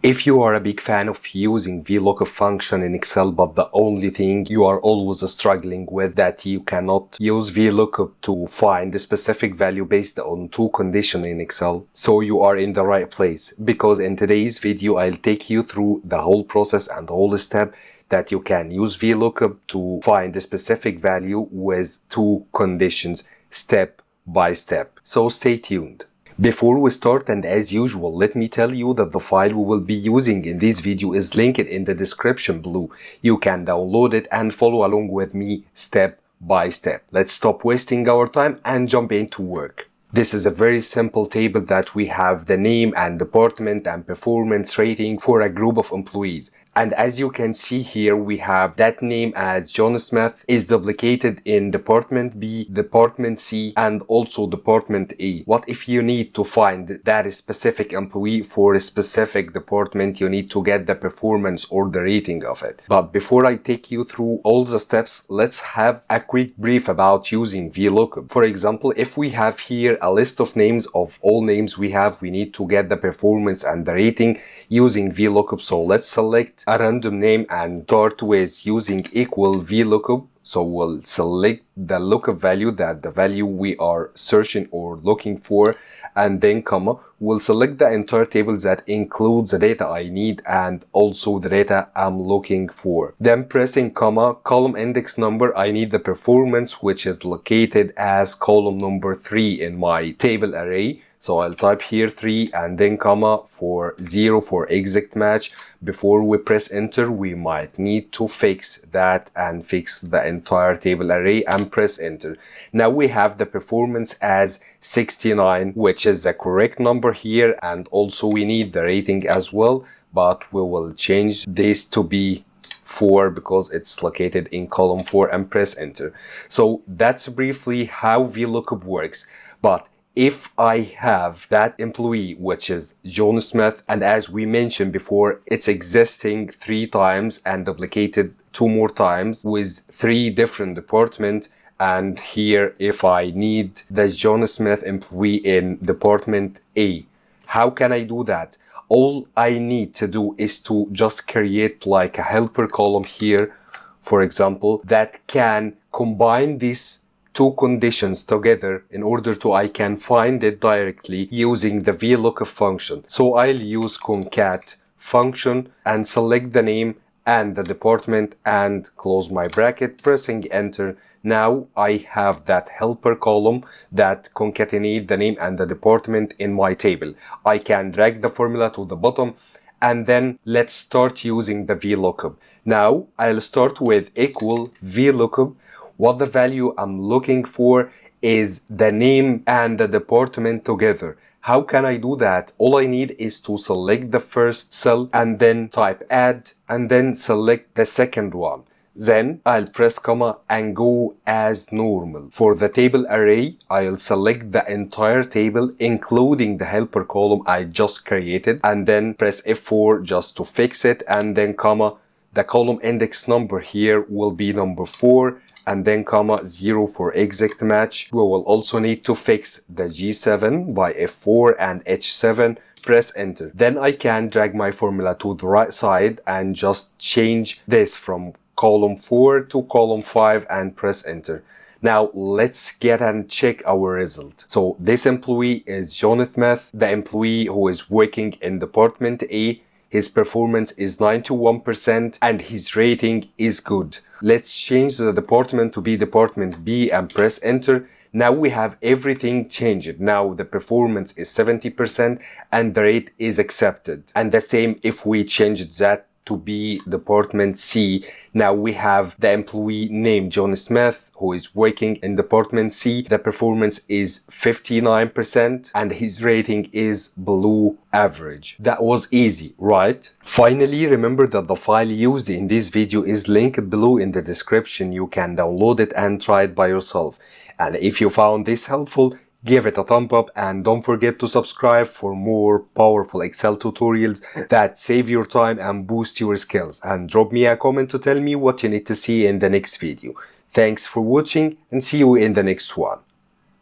If you are a big fan of using VLOOKUP function in Excel, but the only thing you are always struggling with that you cannot use VLOOKUP to find a specific value based on two conditions in Excel, so you are in the right place, because in today's video I'll take you through the whole process and the whole step that you can use VLOOKUP to find a specific value with two conditions step by step. So stay tuned. Before we start, and as usual, let me tell you that the file we will be using in this video is linked in the description below. You can download it and follow along with me step by step. Let's stop wasting our time and jump into work. This is a very simple table that we have the name and department and performance rating for a group of employees. And as you can see here, we have that name as John Smith is duplicated in Department B, Department C, and also Department A. What if you need to find that specific employee for a specific department? You need to get the performance or the rating of it. But before I take you through all the steps, let's have a quick brief about using VLOOKUP. For example, if we have here a list of names of all names we need to get the performance and the rating using VLOOKUP. So let's select a random name and start with using equal VLOOKUP. So we'll select the lookup value, that the value we are searching or looking for, and then comma, we'll select the entire table that includes the data I need and also the data I'm looking for. Then pressing comma, column index number, I need the performance which is located as column number 3 in my table array. So I'll type here 3 and then comma for 0 for exact match. Before we press enter, we might need to fix that and fix the entire table array and press enter. Now we have the performance as 69, which is the correct number here, and also we need the rating as well, but we will change this to be 4 because it's located in column 4 and press enter. So that's briefly how VLOOKUP works. But if I have that employee, which is John Smith, and as we mentioned before, it's existing 3 times and duplicated 2 more times with 3 different departments. And here, if I need the John Smith employee in department A, how can I do that? All I need to do is to just create like a helper column here, for example, that can combine these 2 conditions together in order to I can find it directly using the VLOOKUP function. So I'll use concat function and select the name and the department and close my bracket, pressing enter. Now I have that helper column that concatenate the name and the department in my table. I can drag the formula to the bottom, and then let's start using the VLOOKUP. Now I'll start with equal VLOOKUP. What the value I'm looking for is the name and the department together. How can I do that? All I need is to select the first cell and then type add and then select the second one. Then I'll press comma and go as normal. For the table array, I'll select the entire table including the helper column I just created and then press F4 just to fix it, and then comma, the column index number here will be number 4 and then comma 0 for exact match. We will also need to fix the G7 by F4 and H7, press enter. Then I can drag my formula to the right side and just change this from column 4 to column 5 and press enter. Now let's get and check our result. So this employee is John Smith, the employee who is working in department A. His performance is 91% and his rating is good. Let's change the department to be department B and press enter. Now we have everything changed. Now the performance is 70% and the rate is accepted. And the same if we changed that to be department C. Now we have the employee named John Smith who is working in department C. The performance is 59% and his rating is below average. That was easy, right? Finally, remember that the file used in this video is linked below in the description. You can download it and try it by yourself. And if you found this helpful, give it a thumb up and don't forget to subscribe for more powerful Excel tutorials that save your time and boost your skills. And drop me a comment to tell me what you need to see in the next video. Thanks for watching and see you in the next one.